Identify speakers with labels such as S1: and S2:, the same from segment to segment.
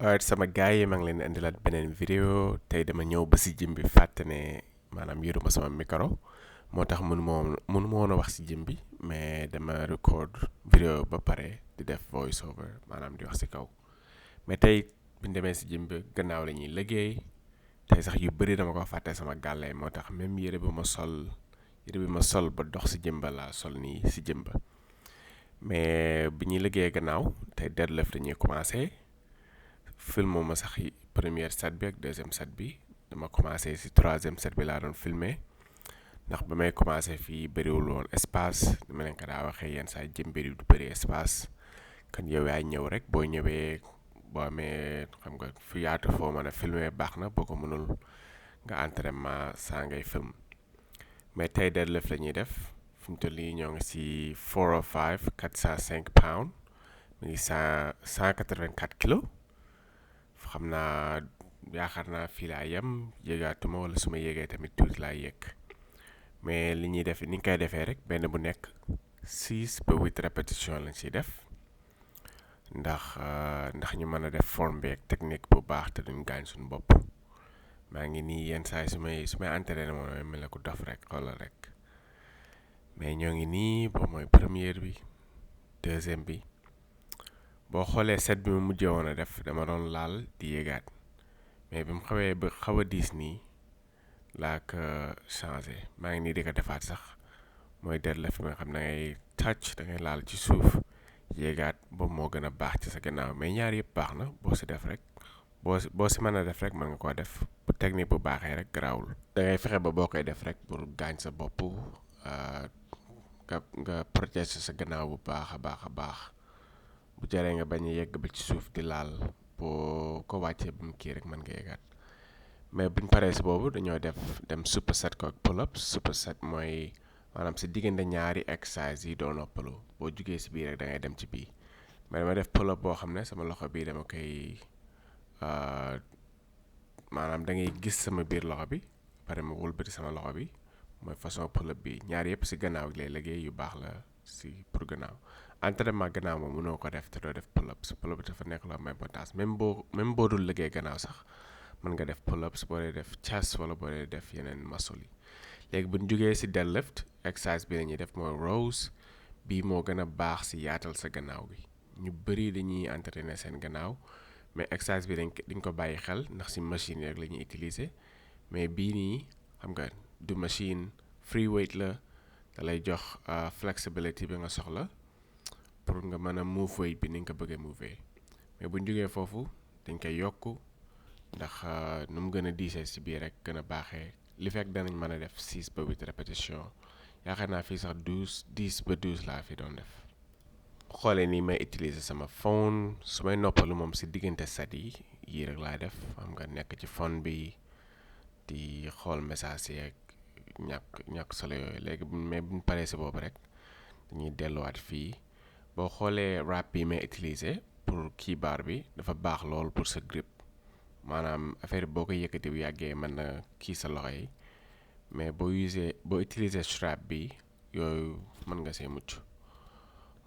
S1: alright sama gars yi maa ngi leen di indilaat beneen vidéo tey dama ñëw ba si gym bi fàtte ne maanaam yoruma sama micro moo tax mënuma woon a wax si gym bi mais dama record vidéo ba pare di def voice over maanaam di wax si kaw mais tey bi ñu demee si gym bi gannaaw la ñuy liggéey tey sax yu bëri dama ko fàtte sama gàllay moo tax même yére bi ma sol ba dox si gym ba laa sol nii si gym ba mais bi ñuy liggéey gannaaw tey deadlift dañuy commencé filmo ma sax première set bi ak deuxième set bi dama commencé si troisième set bi laa doon filmer ndax ba may commencé fii bëriwul woon espace dama leen ko daa waxee yenn saa gym bi du bëri espace kan yow yaay ñëw rek boo ñëwee boo amee xam nga fi yaatu foo mën a filmer baax na boo ko mënul nga entraînement saa ngay film mais tey deadlift la ñuy def fi mu toll nii ñoo ngi si 405 405 pounds mi ngi 184 kilos xam naa yaakaar naa fii laa yem yéegaatuma wala su ma yéegee tamit tuuti laa yéeg mais li ñuy def ni ñu koy defee rek benn bu nekk 6 ba 8 répétition lañ ciy def ndax ñu mën a def forme bi ak technique bu baax te duñ gaañ suñu bopp maa ngi nii yenn saa yi su may entraîné moom mel ne ku dof rek xoolal rek mais ñoo ngi nii boobu mooy première bi deuxième bi boo xoolee set bi mu mujjee woon a def dama doon laal di yéegaat mais bi mu xawee ba xaw a diis nii laa ko changé maa ngi nii di ko defaat sax mooy deadlift bi nga xam ne ngay touch da ngay laal ci suuf yéegaat boobu moo gën a baax ci sa gannaaw mais ñaar yëpp baax na boo si def rek boo si mën a def rek mën nga koo def bu technique bu baaxee rek garaawul da ngay fexe ba boo koy def rek pour gaañ sa bopp nga protéger sa gannaaw bu baax a baax bu jaree nga bañ a yegg ba ci suuf di laal boo ko wàccee ba mu kii rek mën nga yeggaat mais buñ paree si boobu dañoo dem superset ko ak pull up superset mooy maanaam si diggante ñaari exercise yi doo noppalu boo jugee si bii rek da ngay dem ci bii mais dama def pull up boo xam ne sama loxo bii dama koy maanaam da ngay gis sama biir loxo bi pare ma wëlbati sama loxo bi mooy façon pull up bi ñaar yëpp si gannaaw gi lay liggéey yu baax la si pour gannaaw entraînement gannaaw moom mënoo ko def te doo def pull up pull up dafa nekk lu am importance même boo dul liggéey gannaaw sax mën nga def pull ups boo dee def chest wala boo dee def yeneen muscle yi léegi bu ñu jugee si deadlift exercise bi la ñuy def mooy rows bii moo gën a baax si yaatal sa gannaaw gi ñu bëri dañuy entraîner seen gannaaw mais exercice bi dañ ko bàyyi xel ndax si machine yi rek la ñuy utiliser mais bii nii xam nga du machine free weight la da lay jox flexibility bi nga soxla pour nga mën a move weight bi ni nga ko bëggee mover mais bu ñu jugee foofu dañ koy yokk ndax nu mu gën a diisee si biir rek gën a baaxee li fekk danañ mën a def 6 ba 8 répétition yaakaar naa fii sax 10 ba 12 laa fi doon def xoolee nii may utiliser sama phone su may noppalu moom si diggante set yii rek laay def xam nga nekk ci phone bi di xool message yi ak ñàkk solo yooyu léegi mais buñ paree si boobu rek dañuy delluwaat fii boo xoolee wrap bi may utiliser pour keyboard bi dafa baax lool pour sa grip maanaam affaire boo ko yëkkati bu yàggee mën na kii sa loxo yi mais boo utiliser strap bi yooyu mën nga see mucc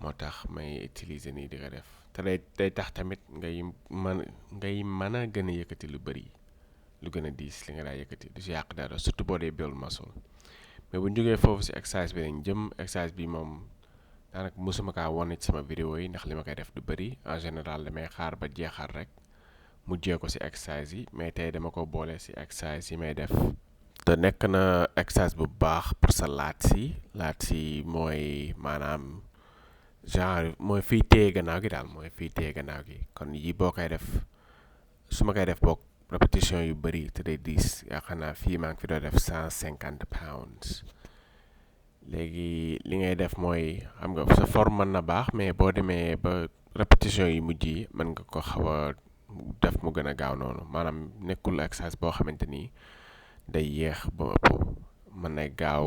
S1: moo tax may utiliser nii di ko def te day tax tamit ngay mën a gën a yëkkati lu bëri lu gën a diis li nga daa yëkkati du si yàq dara surtout boo dee build muscle mais bu ñu jógee foofu si exercice bi lañ jëm exercice bi moom daanaka mosuma kaa wane ci sama vidéo yi ndax li ma koy def du bëri en général damay xaar ba jeexal rek mujjee ko si exercice yi mais tey dama ko boole si exercice yi may def te nekk na exercice bu baax pour sa laat si mooy maanaam genre mooy fii téye gannaaw gi daal mooy fii téye gannaaw gi kon yi boo koy def su ma koy def boog répétition yu bëri te day diis yaakaar naa fii maa ngi fi doon def 150 pounds léegi li ngay def mooy xam nga sa forme mën na baax mais boo demee ba répétition yu mujj yi mën nga ko xaw a def mu gën a gaaw noonu maanaam nekkul exercice boo xamante ni day yéex ba ëpp mën na gaaw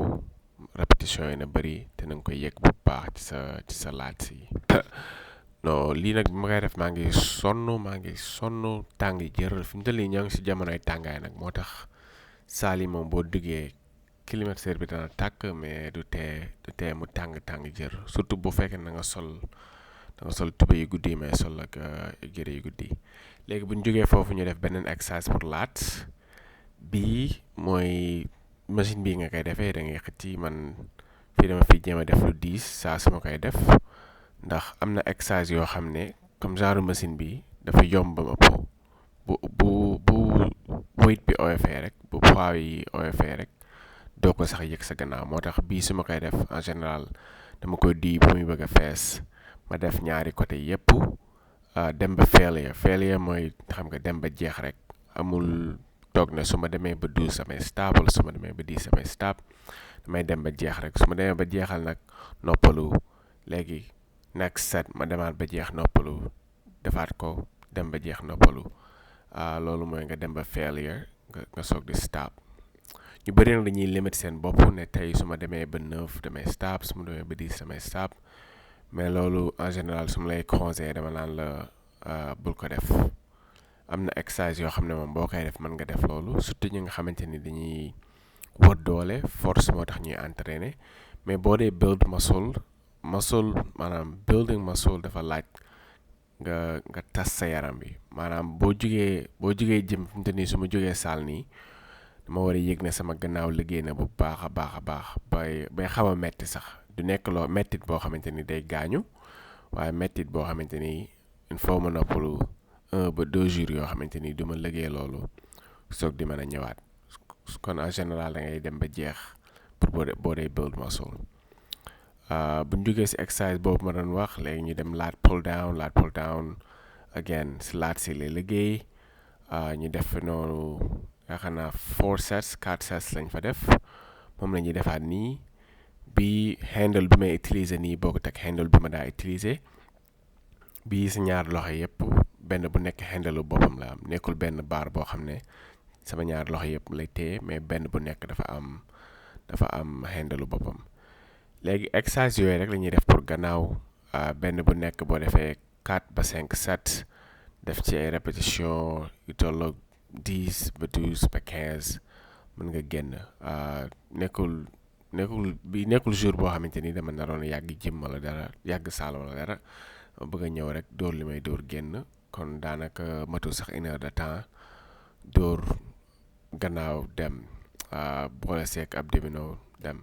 S1: répétition yi na bëri te na nga koy yëg bu baax ci sa laat si non lii nag bi ma koy def maa ngi sonn tàng jër fi mu toll nii ñoo ngi si jamonoy tàngaay nag moo tax saal yi moom boo duggee climatiseur bi dana tàkk mais du tee mu tàng jër surtout bu fekkee da nga da nga sol tubéy yu guddi mais sol ak yére yu guddi léegi bu ñu jógee foofu ñu def beneen exercice pour laat bii mooy machine bii nga koy defee da ngay xëcc man fii dama fi jéem a def lu 10 saa su ma koy def ndax am na exercice yoo xam ne comme genre machine bi dafa yomb ba mu ëpp bu weight bi oyofee rek bu poids yi oyofee rek doo ko sax yëg sa gannaaw moo tax bii su ma koy def en général dama koy di ba muy bëgg a fees ma def ñaari côté yépp dem ba failure mooy xam nga dem ba jeex rek amul toog na su ma demee ba 12 samay stop wala su ma demee ba 10 samay stop damay dem ba jeex rek su ma demee ba jeexal nag noppalu léegi next set ma demaat ba jeex noppalu defaat ko dem ba jeex noppalu loolu mooy nga dem ba failure nga soog di stop ñu bëri nag dañuy limite seen bopp ne tey su ma demee ba 9 damay stop su ma demee ba 10 damay stop mais loolu en général su ma lay conseillé dama naan la bul ko def am na exercice yoo xam ne moom boo koy def mën nga def loolu surtout ñi nga xamante ni dañuy wër doole force moo tax ñuy entraîner mais boo dee build muscle maanaam building muscle dafa laaj nga tas sa yaram bi maanaam boo jugee jëm fi mu te nii su ma jógee saal nii dama war a yëg ne sama gannaaw liggéey na bu baax a baax bay xaw a metti sax du nekk loo mettit boo xamante ni day gaañu waaye mettit boo xamante ni il faut ma noppalu 1 ba 2 jours yoo xamante ni du ma liggéey loolu soog di mën a ñëwaat kon en général da ngay dem ba jeex pour boo dee build muscle bu ñu jógee si exercice boobu ma doon wax léegi ñu dem lat pull down again si laat si lay liggéey ñu def noonu yaakaar naa 4 sets lañ fa def moom la ñuy defaat nii bi handle bi may utiliser nii boo ko teg handle bi ma daa utiliser bii si ñaar loxo yëpp benn bu nekk handle boppam la am nekkul benn baar boo xam ne sama ñaar loxo yëpp lay téye mais benn bu nekk dafa am handle boppam léegi exercice yooyu rek la ñuy def pour gannaaw benn bu nekk boo defee 4 ba 5 sets def ci ay répétition yu tolloog 10 ba 12 ba 15 mën nga génn nekkul jour boo xamante ni dama naroon yàgg gym wala dara yàgg saal wala dara ma bëgg a ñëw rek dóor li may dóor génn kon daanaka matul sax 1 heure de temps dóor gannaaw dem boole seek abdominaux dem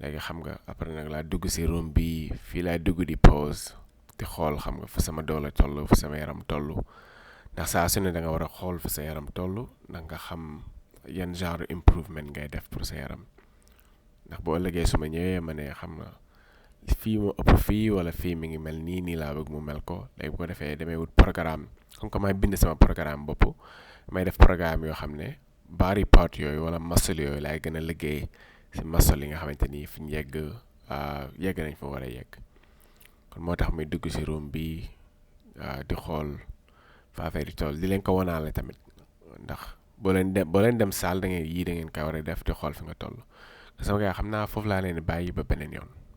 S1: léegi xam nga après nag laa dugg si room bi fii laay dugg di pause di xool xam nga fa sama doole toll fa sama yaram toll ndax saa su ne da nga war a xool fa sa yaram toll ndax nga xam yan genre improvement ngay def pour sa yaram ndax boo ëllëgee su ma ñëwee ma ne xam nga fii moo ëpp fii wala fii mi ngi mel nii laa bëgg mu mel ko léegi bu ko defee damay wut programme comme que may bind sama programme bopp may def programme yoo xam ne body part yooyu wala muscle yooyu laay gën a liggéey si muscle yi nga xamante ni fi ñu yegg nañ fa war a yegg kon moo tax muy dugg si room bi di xool fa affaire yi toll di leen ko wanaale tamit ndax boo leen dem saal da ngeen ko war a def di xool fi nga toll sama gars xam naa foofu laa leen di bàyyi ba beneen yoon.